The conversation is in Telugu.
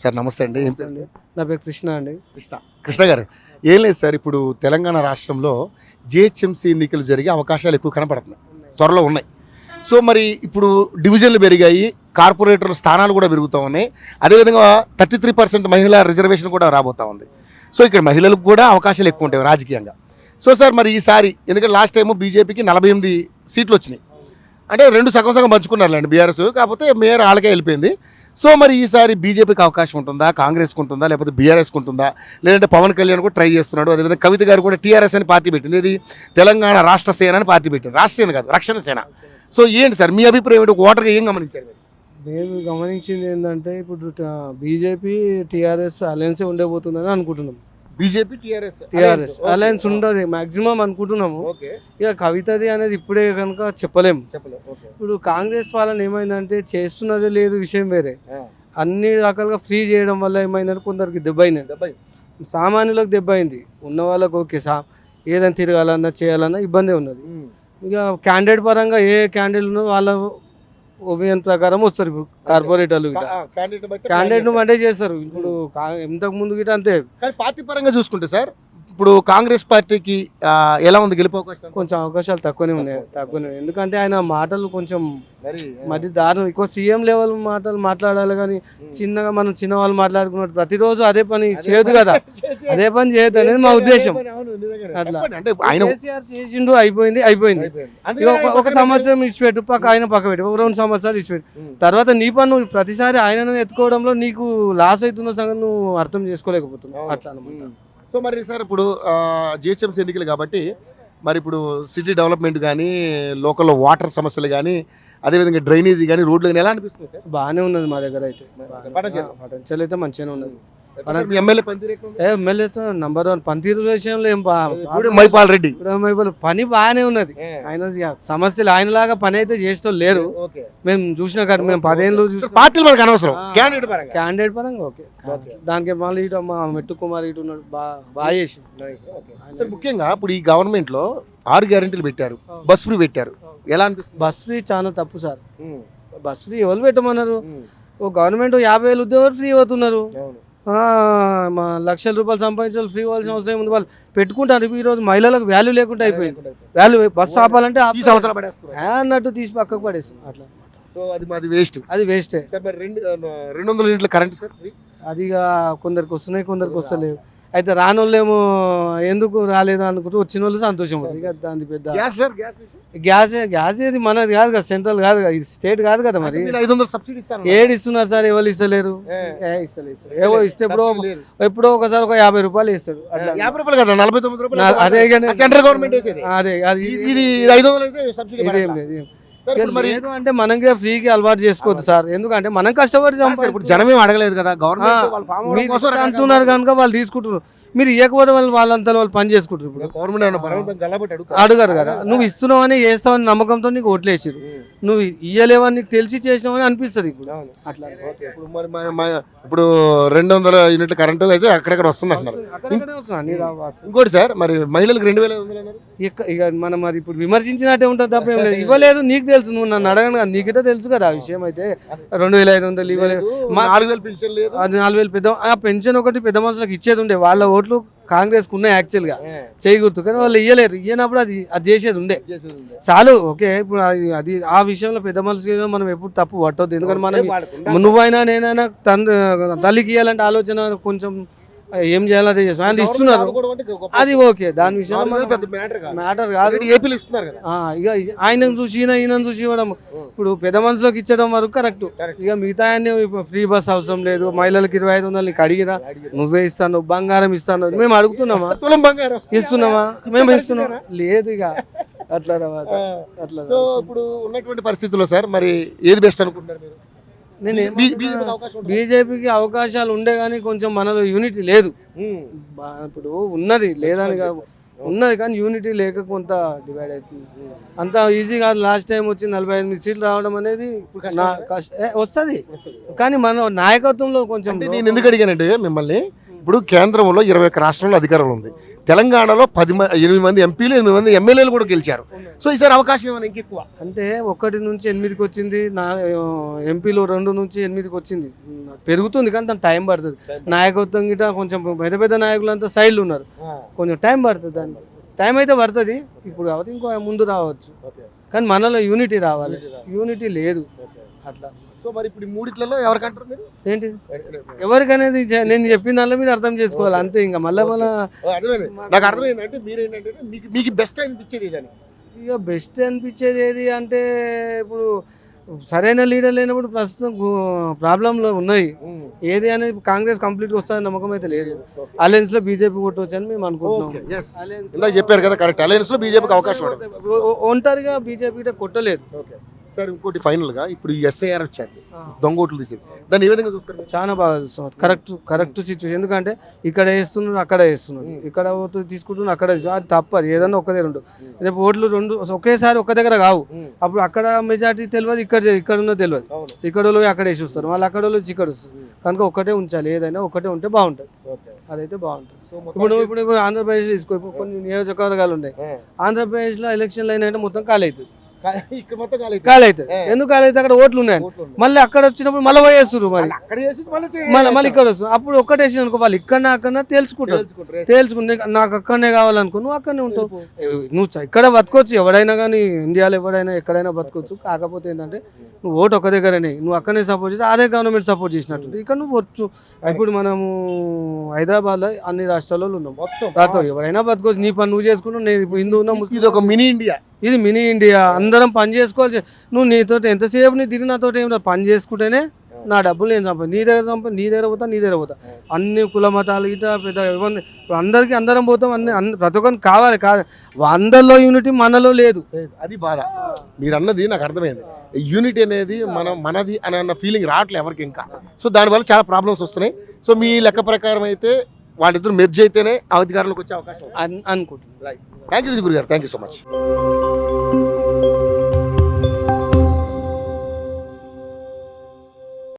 సార్ నమస్తే అండి. ఏం పేరు? నా పేరు కృష్ణ అండి. కృష్ణ గారు, ఏం లేదు సార్, ఇప్పుడు తెలంగాణ రాష్ట్రంలో జిహెచ్ఎంసీ ఎన్నికలు జరిగే అవకాశాలు ఎక్కువ కనపడుతున్నాయి, త్వరలో ఉన్నాయి. సో మరి ఇప్పుడు డివిజన్లు పెరిగాయి, కార్పొరేటర్ల స్థానాలు కూడా పెరుగుతూ ఉన్నాయి. అదేవిధంగా 33% మహిళా రిజర్వేషన్ కూడా రాబోతూ ఉంది. సో ఇక్కడ మహిళలకు కూడా అవకాశాలు ఎక్కువ ఉంటాయి రాజకీయంగా. సో సార్ మరి ఈసారి, ఎందుకంటే లాస్ట్ టైము బీజేపీకి 48 సీట్లు వచ్చినాయి, అంటే రెండు సగం సగం పంచుకున్నారులేండి బీఆర్ఎస్, కాకపోతే మేయర్ వాళ్ళకే వెళ్ళిపోయింది. సో మరి ఈసారి బీజేపీకి అవకాశం ఉంటుందా, కాంగ్రెస్కి ఉంటుందా, లేకపోతే బీఆర్ఎస్కి ఉంటుందా, లేదంటే పవన్ కళ్యాణ్ కూడా ట్రై చేస్తున్నాడు. అదేవిధంగా కవిత గారు కూడా టీఆర్ఎస్ అని పార్టీ పెట్టింది, ఇది తెలంగాణ రాష్ట్ర సేన అని పార్టీ పెట్టింది, రాష్ట్ర సేన కాదు రక్షణ సేన. సో ఏంటి సార్ మీ అభిప్రాయం ఏంటి, ఓటర్గా ఏం గమనించారు మీరు? మేము గమనించింది ఏంటంటే ఇప్పుడు బీజేపీ టీఆర్ఎస్ అలయన్సే ఉండబోతుందని అనుకుంటున్నాం. బీజేపీ టీఆర్ఎస్ అలయన్స్ ఉండదు మాక్సిమం అనుకుంటున్నాము. ఇక కవితది అనేది ఇప్పుడే కనుక చెప్పలేము. ఇప్పుడు కాంగ్రెస్ పాలన ఏమైందంటే చేస్తున్నదే లేదు, విషయం వేరే. అన్ని రకాలుగా ఫ్రీ చేయడం వల్ల ఏమైందంటే కొందరికి దెబ్బ అయినది, సామాన్యులకు దెబ్బ అయింది. ఉన్న వాళ్ళకి ఓకే, ఏదైనా తిరగాలన్నా చేయాలన్నా ఇబ్బంది ఉన్నది. ఇక క్యాండిడేట్ పరంగా ఏ క్యాండిడేట్ ఉన్నో వాళ్ళ ఒపీనియన్ ప్రకారం వస్తారు. ఇప్పుడు కార్పొరేటర్లు క్యాండిడేట్ బట్టే చేస్తారు. ఇప్పుడు ఇంతకు ముందు గిట్ట అంతే. పార్టీ పరంగా చూసుకుంటే సార్, ఇప్పుడు కాంగ్రెస్ పార్టీకి ఎలా ఉంది గెలుపు అవకాశం? కొంచెం అవకాశాలు తక్కువనే ఉన్నాయి. ఎందుకంటే ఆయన మాటలు కొంచెం మరి దారుణం. ఎక్కువ సీఎం లెవెల్ మాటలు మాట్లాడాలి, కానీ చిన్నగా మనం చిన్న వాళ్ళు మాట్లాడుకున్నట్టు ప్రతిరోజు అదే పని చేయదు కదా, అదే పని చేయదు అనేది మా ఉద్దేశం. అట్లా అంటే ఆయన చేసిండు, అయిపోయింది. ఒక సంవత్సరం ఇచ్చిపెట్టు, ఆయన పక్క పెట్టు, ఒక 2 సంవత్సరాలు ఇచ్చిపెట్టు. తర్వాత నీ పని నువ్వు ప్రతిసారి ఆయనను ఎత్తుకోవడంలో నీకు లాస్ అవుతున్న సంగతి నువ్వు అర్థం చేసుకోలేకపోతున్నావు. అట్లా అనమాట. సో మరి సార్ ఇప్పుడు జిహెచ్ఎంసీ ఎన్నికలు కాబట్టి మరి ఇప్పుడు సిటీ డెవలప్మెంట్ కానీ, లోకల్లో వాటర్ సమస్యలు కానీ, అదేవిధంగా డ్రైనేజీ కానీ, రోడ్లు కానీ ఎలా అనిపిస్తుంది సార్? బాగానే ఉన్నది మా దగ్గర అయితే. పటంచల్ అయితే మంచిగానే ఉన్నది. ఎమ్మెల్యేతో నంబర్ 1 పనితీరు విషయంలో ఏం మైపాల్ రెడ్డి పని బాగానే ఉన్నది. ఆయన సమస్యలు ఆయనలాగా పని అయితే చేస్తూ లేరు. మేము చూసినా కానీ మేము 10 ఏళ్ళు పార్టీలు మనకు అనవసరం, క్యాండిడేట్ పరంగా ఓకే. దానికి మళ్ళీ ఇటు మా మెట్టు కుమార్ ఇటు ఉన్నాడు, బాగా చేసి. ముఖ్యంగా ఇప్పుడు ఈ గవర్నమెంట్ లో 6 గ్యారెంటీలు పెట్టారు, బస్ ఫ్రీ పెట్టారు, ఎలా అనిపిస్తుంది? బస్ ఫ్రీ చాలా తప్పు సార్. బస్ ఫ్రీ ఎవరు పెట్టమన్నారు? ఓ గవర్నమెంట్ 50,000 ఉద్యోగాలు ఫ్రీ అవుతున్నారు. మా లక్షల రూపాయలు సంపాదించాలి, ఫ్రీ ఇవ్వాల్సిన అవసరం ఏముంది? వాళ్ళు పెట్టుకుంటారు. ఈ రోజు మహిళలకు వాల్యూ లేకుండా అయిపోయింది. వాల్యూ బస్సు ఆపాలంటే అన్నట్టు తీసి పక్కకు పడేస్తుంది. అట్లా అది వేస్టే. 200 యూనిట్ల కరెంట్ సార్, అది కొందరికి వస్తున్నాయి, కొందరికి వస్తలేవు. అయితే రానోళ్ళేమో ఎందుకు రాలేదు అనుకుంటూ వచ్చిన వాళ్ళు సంతోషం. ఇక దాని పెద్ద గ్యాస్ ఏది మనది కాదు కదా, సెంట్రల్ కాదు కదా, ఇది స్టేట్ కాదు కదా. మరి 500 సబ్సిడీ ఏడు ఇస్తున్నారు సార్, ఎవరు ఇస్తలేరు. ఏవో ఇస్తే ఎప్పుడో ఒకసారి ఒక 50 రూపాయలు ఇస్తారు. అదే సెంట్రల్ గవర్నమెంట్ అదే అది ఇదేం లేదు. లేదు అంటే మనం ఫ్రీకి అలవాటు చేసుకోవద్దు సార్. ఎందుకంటే మనం కష్టపడి జనమే అడగలేదు కదా, గవర్నమెంట్ అంటున్నారు కనుక వాళ్ళు తీసుకుంటున్నారు. మీరు ఇవ్వకపోతే వాళ్ళంతా వాళ్ళు పని చేసుకుంటారు. ఇప్పుడు గవర్నమెంట్ అడగారు కదా, నువ్వు ఇస్తున్నావు అని చేస్తావని నమ్మకంతో నీకు ఓట్లేసారు, నువ్వు ఇయ్యలేవని నీకు తెలిసి చేసినావని అనిపిస్తుంది. ఇప్పుడు అట్లా ఇప్పుడు 200 యూనిట్ల కరెంటు అయితే అక్కడెక్కడ వస్తుంది అంటున్నారు. ఇంకోటి సార్, మరి మహిళలకు 2,500 ఇక మనం అది ఇప్పుడు విమర్శించినట్టే ఉంటుంది తప్ప ఏం లేదు. ఇవ్వలేదు నీకు తెలుసు, నువ్వు నన్ను అడగను కదా, నీకిటే తెలుసు కదా ఆ విషయం. అయితే 2,500 ఇవ్వలేదు, 4,000 పెన్షన్ లేదు. అది 4,000 పెద్ద ఆ పెన్షన్ ఒకటి పెద్ద మనుషులకు ఇచ్చేది ఉండే. వాళ్ళ ఓట్లు కాంగ్రెస్ కు ఉన్నాయి యాక్చువల్ గా, చేయకూడదు. కానీ వాళ్ళు ఇయ్యలేరు. ఇయ్యనప్పుడు అది చేసేది ఉండే చాలు. ఓకే, ఇప్పుడు అది ఆ విషయంలో పెద్ద మనుషులు మనం ఎప్పుడు తప్పు పట్టవద్దు. ఎందుకంటే మనం నువ్వైనా నేనైనా తల్లికి ఇవ్వాలంటే ఆలోచన కొంచెం ఏం చేయాలో అదే చేస్తాం. ఆయన ఇస్తున్నారు, అది ఓకే. దాని విషయంలో మ్యాటర్ కాదు. ఇక ఆయన చూసి ఈయన చూసి ఇవ్వడం, ఇప్పుడు పెద్ద మనుషులకు ఇచ్చడం వరకు కరెక్ట్. ఇక మిగతా ఫ్రీ బస్ అవసరం లేదు, మహిళలకు 2500 నీకు అడిగిరా, నువ్వే ఇస్తాను, బంగారం ఇస్తాను. మేము అడుగుతున్నామా? ఇస్తున్నామా? మేము ఇస్తున్నాం లేదు. ఇక అట్లా అట్లా ఇప్పుడు ఉన్నటువంటి పరిస్థితుల్లో సార్ మరి ఏది బెస్ట్ అనుకుంటున్నారు మీరు? బీజేపీకి అవకాశాలు ఉండే కానీ కొంచెం మనలో యూనిటీ లేదు. ఇప్పుడు ఉన్నది లేదని ఉన్నది కానీ యూనిటీ లేక కొంత డివైడ్ అవుతుంది. అంత ఈజీ కాదు. లాస్ట్ టైం వచ్చి 48 సీట్లు రావడం అనేది వస్తుంది, కానీ మన నాయకత్వంలో కొంచెం. నేను ఎందుకు అడిగానంటే మిమ్మల్ని, ఇప్పుడు కేంద్రంలో 21 రాష్ట్రంలో అధికారంలో ఉంది. తెలంగాణలో 8 మంది ఎంపీలు 8 మంది ఎమ్మెల్యేలు కూడా గెలిచారు. సో ఈసారి అవకాశం ఏమైనా ఇంకెక్కువ? అంటే 1 నుంచి 8కి వచ్చింది, ఎంపీలో 2 నుంచి 8కి వచ్చింది, పెరుగుతుంది కానీ దానికి టైం పడుతుంది. నాయకత్వం గిట కొంచెం పెద్ద పెద్ద నాయకులంతా సైడ్లు ఉన్నారు, కొంచెం టైం పడుతుంది. దానికి టైం అయితే పడుతుంది, ఇప్పుడు కాబట్టి ఇంకో ముందు రావచ్చు. కానీ మనలో యూనిటీ రావాలి, యూనిటీ లేదు అట్లా. సో మరి ఇప్పుడు మూడిట్లలో ఎవరికంటారు మీరు? ఏంటి ఎవరికనేది నేను చెప్పిన దానిలో మీరు అర్థం చేసుకోవాలి అంతే. ఇంకా మళ్ళీ నాకు అర్థమైంది. అంటే మీరేంటంటే మీకు బెస్ట్ అనిపించేది ఇదని? ఇక బెస్ట్ అనిపించేది ఏది అంటే ఇప్పుడు సరైన లీడర్ లేనప్పుడు ప్రస్తుతం ప్రాబ్లంలో ఉన్నాయి. ఏది అనేది కాంగ్రెస్ కంప్లీట్ వస్తుందని నమ్మకం అయితే లేదు. అలయన్స్ లో బీజేపీ కొట్టవచ్చు అని మేము అనుకుంటున్నాం. ఇందాక చెప్పారు కదా, కరెక్ట్. అలయన్స్ లో బీజేపీకి అవకాశం ఒంటరిగా బీజేపీ కొట్టలేదు. సార్ ఇంకోటి ఫైనల్ గా ఇప్పుడు ఈ ఎస్ఐఆర్ వచ్చాక దొంగ ఓట్లు తీసేది, దాన్ని ఏ విధంగా చూస్తారు? చాలా బాగా చూస్తాం. Correct situation. ఎందుకంటే ఇక్కడ వేస్తున్నారు, అక్కడ వేస్తున్నారు, ఇక్కడ తీసుకుంటున్నారు, అక్కడ అది తప్పు. అది ఏదన్నా ఒక్కదే రెండు, రేపు ఓట్లు రెండు ఒకేసారి ఒక్క దగ్గర కావు. అప్పుడు అక్కడ మెజార్టీ తెలియదు, ఇక్కడ ఉన్నది తెలియదు. ఇక్కడ వాళ్ళు అక్కడ వేసి వస్తారు, వాళ్ళు అక్కడ వాళ్ళు ఇక్కడ వస్తారు. కనుక ఒక్కటే ఉంచాలి, ఏదైనా ఒక్కటే ఉంటే బాగుంటుంది. అదైతే బాగుంటుంది. ఇప్పుడు ఆంధ్రప్రదేశ్ తీసుకో, ఇప్పుడు కొన్ని నియోజకవర్గాలు ఉన్నాయి. ఆంధ్రప్రదేశ్లో ఎలక్షన్లు అయినా మొత్తం ఖాళీ అవుతుంది. ఖాళీ అవుతుంది. ఎందుకు ఖాళీ అయితే అక్కడ ఓట్లు ఉన్నాయి. మళ్ళీ అక్కడ వచ్చినప్పుడు మళ్ళీ పోయేస్తారు, మళ్ళీ ఇక్కడ వస్తుంది. అప్పుడు ఒక్కటేసి అనుకో, వాళ్ళు ఇక్కడ తేల్చుకుంటే నాకు అక్కడనే కావాలనుకో, నువ్వు అక్కడనే ఉంటావు. నువ్వు ఇక్కడ బతకొచ్చు, ఎవడైనా కానీ ఇండియాలో ఎవడైనా ఎక్కడైనా బతకొచ్చు. కాకపోతే ఏంటంటే నువ్వు ఓటు ఒక దగ్గరనే, నువ్వు అక్కడనే సపోర్ట్ చేసి అదే గవర్నమెంట్ సపోర్ట్ చేసినట్టు ఇక్కడ నువ్వు వచ్చు. ఇప్పుడు మనము హైదరాబాద్ లో అన్ని రాష్ట్రాల్లో ఉన్నాం, ఎవరైనా బతకొచ్చు. నీ పని నువ్వు చేసుకుంటావు. నేను హిందూ ఉన్నా, ఇది ఒక మినీ ఇండియా. ఇది మినీ ఇండియా. అందరం పని చేసుకోవాలి. నువ్వు నీతో ఎంతసేపు నీ తిరిగి నాతో ఏం పని చేసుకుంటేనే నా డబ్బులు నేను సంపాది, నీ దగ్గర పోతా. అన్ని కుల మతాలు గిట్ట పెద్ద ఇబ్బంది. అందరికీ అందరం పోతాం, ప్రతి ఒక్కరికి కావాలి. కాదు, అందరిలో యూనిటీ మనలో లేదు. అది బాధ. మీరు అన్నది నాకు అర్థమైంది. యూనిటీ అనేది మనది అన్న ఫీలింగ్ రావట్లేదు ఎవరికి ఇంకా. సో దానివల్ల చాలా ప్రాబ్లమ్స్ వస్తున్నాయి. సో మీ లెక్క ప్రకారం అయితే వాళ్ళిద్దరు మెర్జ్ అయితేనే అధికారంలోకి వచ్చే అవకాశం అనుకుంటున్నాను. థ్యాంక్ యూ గురుగారు, థ్యాంక్ యూ సో మచ్.